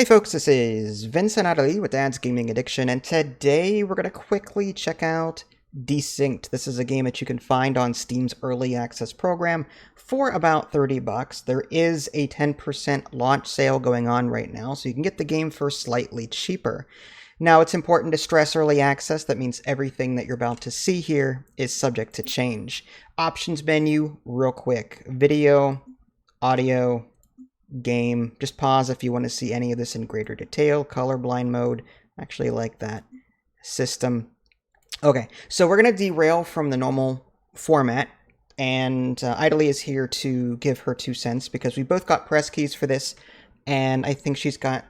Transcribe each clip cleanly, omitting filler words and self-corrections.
Hey folks, this is Vincent Aidalee with Dad's Gaming Addiction, and today we're going to quickly check out Desynced. This is a game that you can find on Steam's Early Access program for about $30. There is a 10% launch sale going on right now, so you can get the game for slightly cheaper. Now, it's important to stress early access. That means everything that you're about to see here is subject to change. Options menu, real quick. Video, audio, game. Just pause if you want to see any of this in greater detail. Colorblind mode. Actually like that. System. Okay, so we're going to derail from the normal format, and Aidalee is here to give her 2 cents because we both got press keys for this, and I think she's got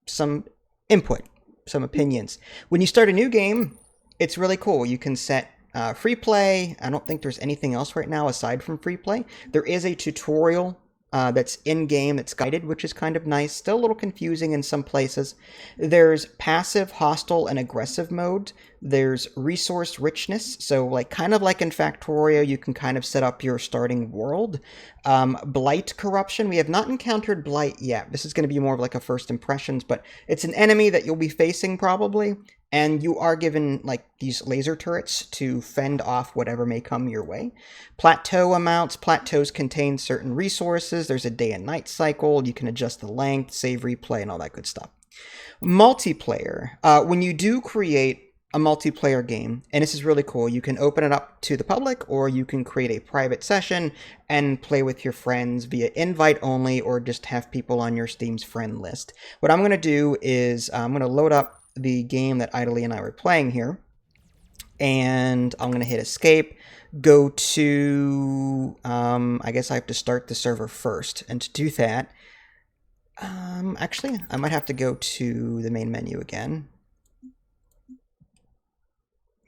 some input, some opinions. When you start a new game, it's really cool. You can set free play. I don't think there's anything else right now aside from free play. There is a tutorial that's in-game, that's guided, which is kind of nice. Still a little confusing in some places. There's passive, hostile, and aggressive mode. There's resource richness, so kind of like in Factorio, you can kind of set up your starting world. Blight corruption. We have not encountered Blight yet. This is going to be more of like a first impressions, but it's an enemy that you'll be facing probably, and you are given these laser turrets to fend off whatever may come your way. Plateau amounts. Plateaus contain certain resources. There's a day and night cycle. You can adjust the length, save replay, and all that good stuff. Multiplayer. When you do create a multiplayer game, and this is really cool, you can open it up to the public, or you can create a private session and play with your friends via invite only, or just have people on your Steam's friend list. What I'm going to do is I'm going to load up the game that Aidalee and I were playing here, and I'm going to hit escape, go to, I guess I have to start the server first, and to do that, actually, I might have to go to the main menu again.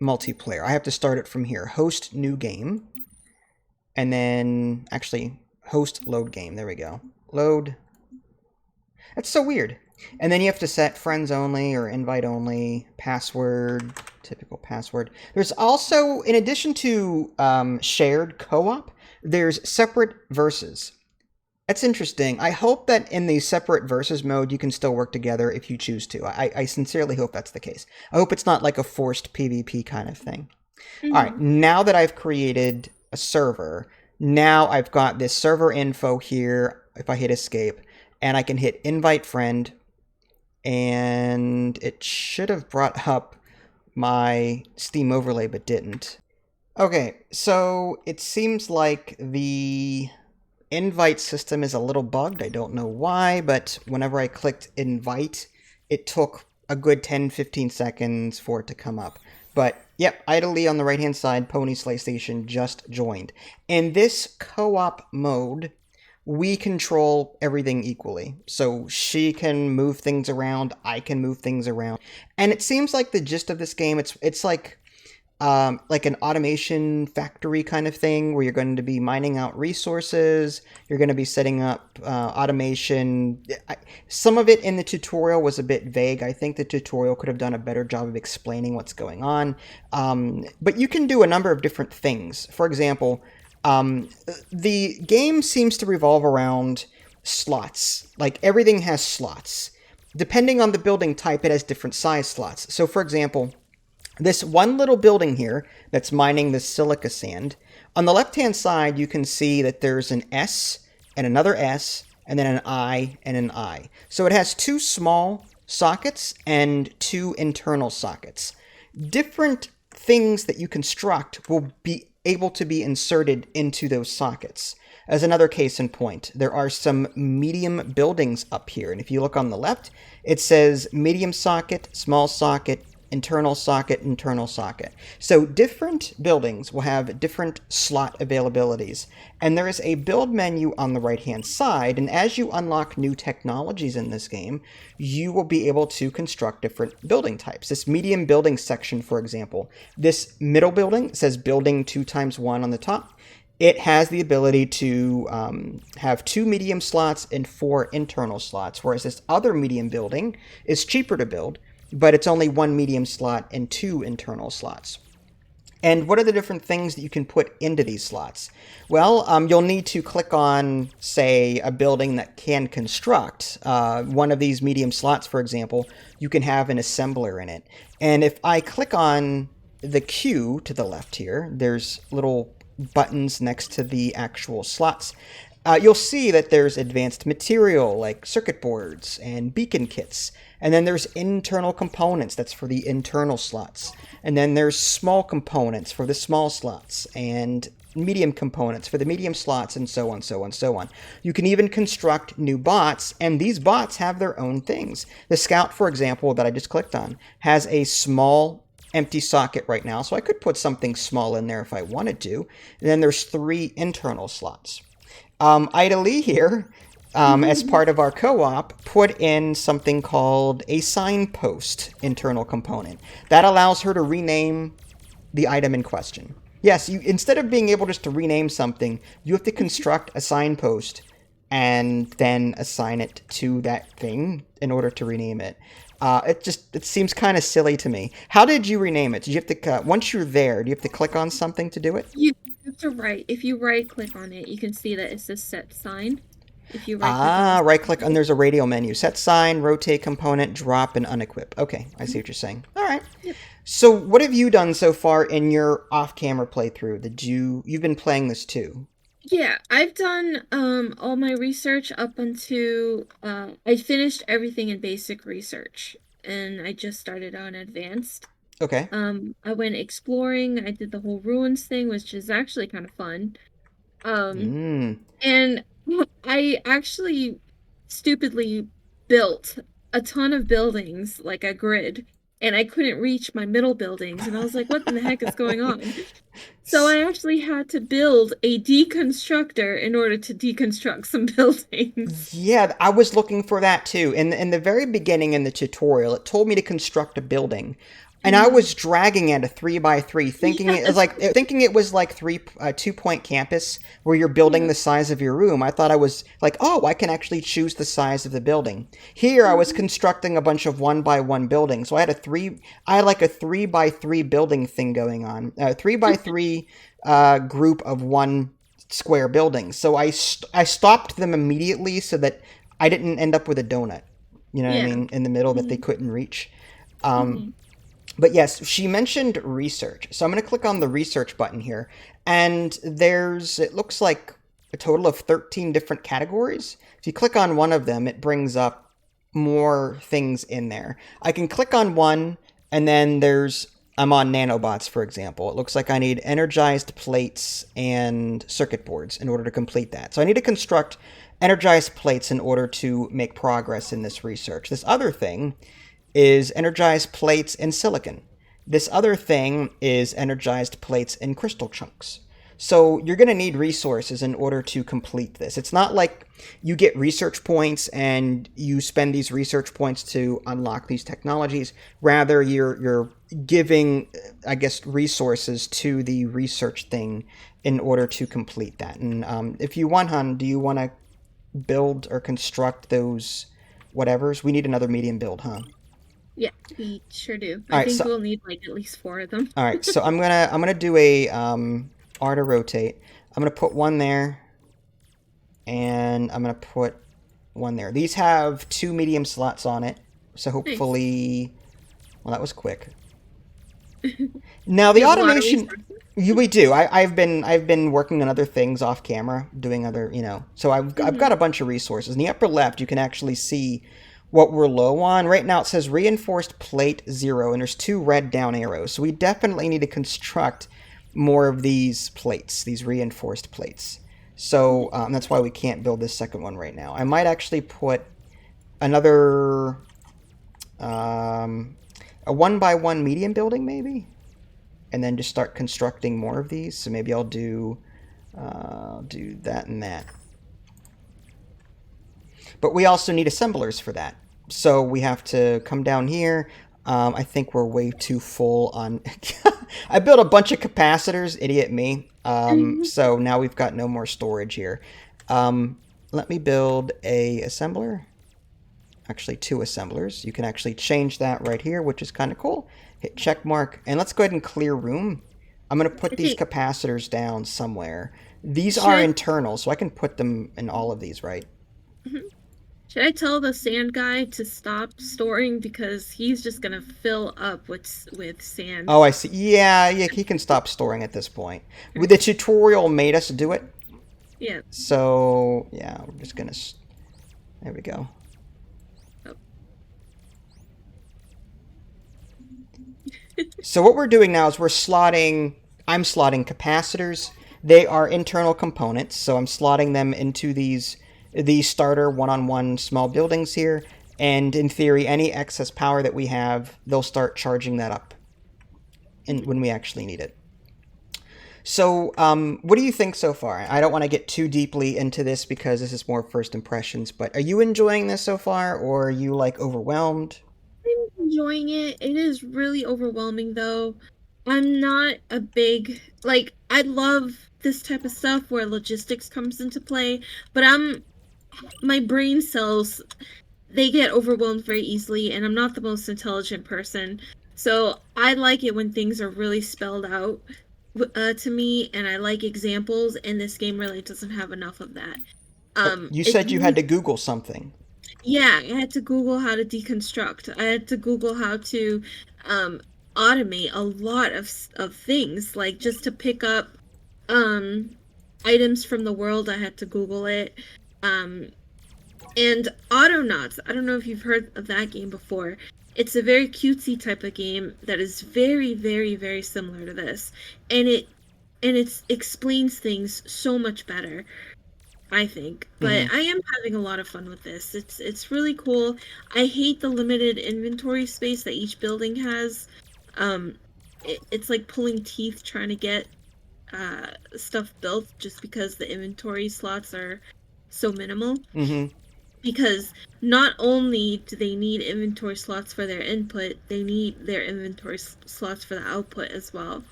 Multiplayer. I have to start it from here. Host new game, and then, actually, host load game. There we go. Load. That's so weird. And then you have to set friends only or invite only, password, typical password. There's also, in addition to shared co-op, there's separate versus. That's interesting. I hope that in the separate versus mode, you can still work together if you choose to. I sincerely hope that's the case. I hope it's not like a forced PvP kind of thing. Mm-hmm. All right, now that I've created a server, now I've got this server info here. If I hit escape, and I can hit invite friend, and it should have brought up my Steam overlay, but didn't. Okay, so it seems like the invite system is a little bugged. I don't know why, but whenever I clicked invite, it took a good 10-15 seconds for it to come up. But yep, Aidalee on the right-hand side, Pony Slay Station just joined. In this co-op mode, we control everything equally. So she can move things around, I can move things around. And it seems like the gist of this game, it's like an automation factory kind of thing, where you're going to be mining out resources, you're going to be setting up automation. Some of it in the tutorial was a bit vague. I think the tutorial could have done a better job of explaining what's going on. But you can do a number of different things. For example, the game seems to revolve around slots. Everything has slots. Depending on the building type, it has different size slots. So for example, this one little building here that's mining the silica sand, on the left-hand side, you can see that there's an S and another S and then an I and an I. So it has 2 small sockets and 2 internal sockets. Different things that you construct will be able to be inserted into those sockets. As another case in point, there are some medium buildings up here. And if you look on the left, it says medium socket, small socket, internal socket, internal socket. So different buildings will have different slot availabilities. And there is a build menu on the right-hand side, and as you unlock new technologies in this game, you will be able to construct different building types. This medium building section, for example, this middle building says building 2x1 on the top. It has the ability to have 2 medium slots and 4 internal slots, whereas this other medium building is cheaper to build, but it's only 1 medium slot and 2 internal slots. And what are the different things that you can put into these slots? Well, you'll need to click on, say, a building that can construct. One of these medium slots, for example, you can have an assembler in it. And if I click on the queue to the left here, there's little buttons next to the actual slots. You'll see that there's advanced material like circuit boards and beacon kits. And then there's internal components, that's for the internal slots. And then there's small components for the small slots, and medium components for the medium slots, and so on, so on, so on. You can even construct new bots, and these bots have their own things. The Scout, for example, that I just clicked on, has a small empty socket right now, so I could put something small in there if I wanted to. And then there's 3 internal slots. Aidalee here, as part of our co-op, put in something called a signpost internal component. That allows her to rename the item in question. Yes, instead of being able just to rename something, you have to construct a signpost and then assign it to that thing in order to rename it. It seems kind of silly to me. How did you rename it? Did you have to, once you're there, do you have to click on something to do it? You have to if you right click on it, you can see that it says set sign. If you right click and there's a radial menu. Set sign, rotate component, drop, and unequip. Okay, I see what you're saying. All right. Yep. So what have you done so far in your off-camera playthrough? You've been playing this too? Yeah, I've done all my research up until I finished everything in basic research, and I just started on advanced. Okay. I went exploring. I did the whole ruins thing, which is actually kind of fun. And I actually stupidly built a ton of buildings, like a grid, and I couldn't reach my middle buildings, and I was like, what in the heck is going on? So I actually had to build a deconstructor in order to deconstruct some buildings. Yeah, I was looking for that too. In the very beginning in the tutorial, it told me to construct a building. And I was dragging at a 3x3, thinking it was like 2-point campus where you're building the size of your room. I thought I was like, oh, I can actually choose the size of the building. Here, I was constructing a bunch of 1x1 buildings. So I had a 3x3 building thing going on, a 3x3 group of 1 square buildings. So I stopped them immediately so that I didn't end up with a donut. You know what I mean, in the middle that they couldn't reach. But yes, she mentioned research. So I'm going to click on the research button here. And it looks like a total of 13 different categories. If you click on one of them, it brings up more things in there. I can click on one, and then I'm on nanobots, for example. It looks like I need energized plates and circuit boards in order to complete that. So I need to construct energized plates in order to make progress in this research. This other thing is energized plates and silicon. This other thing is energized plates and crystal chunks. So you're going to need resources in order to complete this. It's not like you get research points and you spend these research points to unlock these technologies. Rather, you're giving, I guess, resources to the research thing in order to complete that. And if you want, hon, do you want to build or construct those whatevers? We need another medium build, huh? Yeah, we sure do. I think we'll need like at least 4 of them. All right, so I'm gonna do a R to rotate. I'm gonna put one there, and I'm gonna put one there. These have 2 medium slots on it, so hopefully, well, that was quick. Now the automation, we do. I've been working on other things off camera, doing other, So I've got a bunch of resources. In the upper left, you can actually see what we're low on. Right now it says reinforced plate 0, and there's 2 red down arrows. So we definitely need to construct more of these plates, these reinforced plates. So that's why we can't build this second one right now. I might actually put another a 1x1 medium building maybe, and then just start constructing more of these. So maybe I'll do that and that. But we also need assemblers for that. So we have to come down here. I think we're way too full on... I built a bunch of capacitors, idiot me. So now we've got no more storage here. Let me build a assembler. Actually, 2 assemblers. You can actually change that right here, which is kind of cool. Hit check mark. And let's go ahead and clear room. I'm going to put these Okay. capacitors down somewhere. These Should are I internal, so I can put them in all of these, right? mhm. Should I tell the sand guy to stop storing because he's just gonna fill up with sand? Oh, I see. Yeah, yeah, he can stop storing at this point. The tutorial made us do it. Yeah. So, yeah, we're just going to... There we go. Oh. So what we're doing now is I'm slotting capacitors. They are internal components, so I'm slotting them into these starter one-on-one small buildings here. And in theory, any excess power that we have, they'll start charging that up when we actually need it. So, what do you think so far? I don't want to get too deeply into this because this is more first impressions, but are you enjoying this so far, or are you like overwhelmed? I'm enjoying it. It is really overwhelming though. I'm not a big like I love this type of stuff where logistics comes into play, but my brain cells they get overwhelmed very easily and I'm not the most intelligent person. So I like it when things are really spelled out to me and I like examples and this game really doesn't have enough of that. You It's said you had really to Google something. yeah, I had to Google how to deconstruct. I had to Google how to um, automate a lot of things, like just to pick up um, items from the world. I had to Google it. Um, and Autonauts, I don't know if you've heard of that game before. It's a very cutesy type of game that is very, very, very similar to this, and it explains things so much better. I think. Mm-hmm. But I am having a lot of fun with this. It's really cool. I hate the limited inventory space that each building has. Um, it's like pulling teeth trying to get stuff built just because the inventory slots are so minimal. Mm-hmm. Because not only do they need inventory slots for their input, they need their inventory slots for the output as well.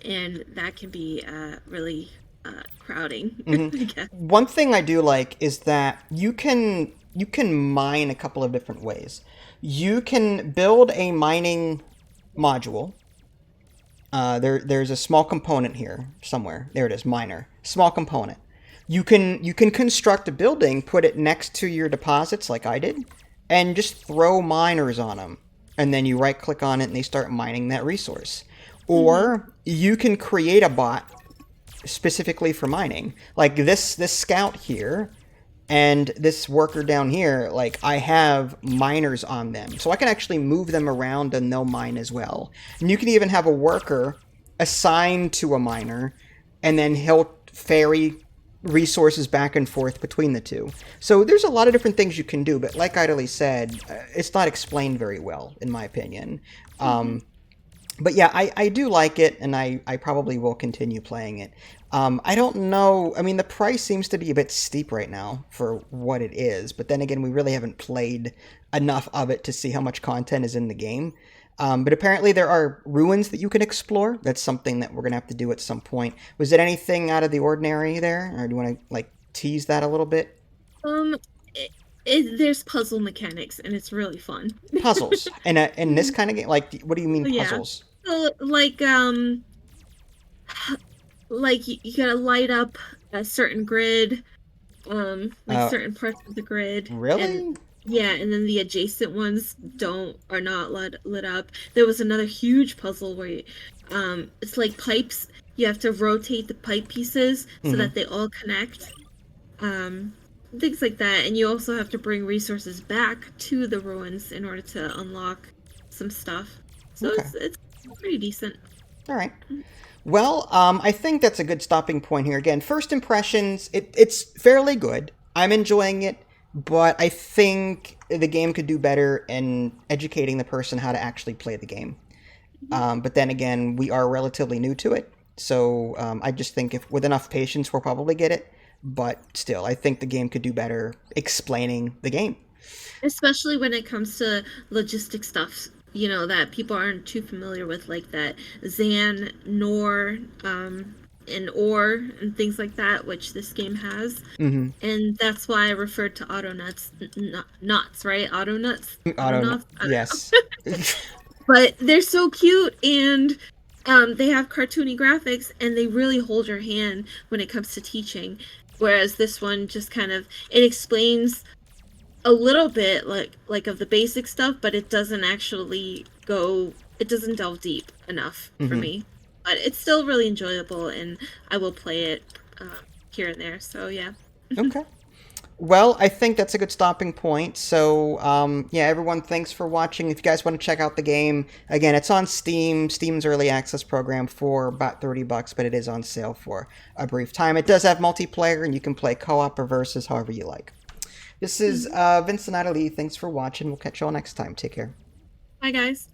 And that can be really crowding, Mm-hmm. I guess. One thing I do like is that you can mine a couple of different ways. You can build a mining module. There's a small component here somewhere. There it is, miner. Small component. You can construct a building, put it next to your deposits like I did, and just throw miners on them. And then you right click on it and they start mining that resource. Hmm. Or you can create a bot specifically for mining. Like this scout here and this worker down here, like I have miners on them. So I can actually move them around and they'll mine as well. And you can even have a worker assigned to a miner and then he'll ferry resources back and forth between the two. So there's a lot of different things you can do, but like Aidalee said, it's not explained very well, in my opinion. Hmm. But yeah, I do like it, and I probably will continue playing it. I don't know. I mean, the price seems to be a bit steep right now for what it is, but then again, we really haven't played enough of it to see how much content is in the game. But apparently, there are ruins that you can explore. That's something that we're going to have to do at some point. Was it anything out of the ordinary there, or do you want to like tease that a little bit? Um, it, there's puzzle mechanics and it's really fun. Puzzles, and in this Mhm. kind of game, like, what do you mean So yeah. puzzles? So like you gotta light up a certain grid, like Uh, certain parts of the grid, and really? yeah, and then the adjacent ones are not lit up. There was another huge puzzle where it's like pipes. You have to rotate the pipe pieces so Mm-hmm. that they all connect. um, Things like that. And you also have to bring resources back to the ruins in order to unlock some stuff. So Okay. it's pretty decent. All right. Well, I think that's a good stopping point here. Again, first impressions, it's fairly good. I'm enjoying it, but I think the game could do better in educating the person how to actually play the game. Mhm. But then again, we are relatively new to it, so I just think if with enough patience, we'll probably get it. But still, I think the game could do better explaining the game. Especially when it comes to logistic stuff, that people aren't too familiar with, like that Zan, Nor, and Or, and things like that, which this game has. Mm-hmm. And that's why I referred to nuts, right? Auto, Autonauts? I don't know. yes. But they're so cute and They have cartoony graphics and they really hold your hand when it comes to teaching. Whereas this one just kind of it explains a little bit like of the basic stuff, but it doesn't actually go it doesn't delve deep enough for Mm-hmm. me. But it's still really enjoyable and I will play it here and there. So yeah. Okay. Well, I think that's a good stopping point. So, yeah, everyone, thanks for watching. If you guys want to check out the game, again, it's on Steam, Steam's early access program for about $30, but it is on sale for a brief time. It does have multiplayer, and you can play co-op or versus, however you like. This is Vince and Aidalee. Thanks for watching. We'll catch you all next time. Take care. Bye guys.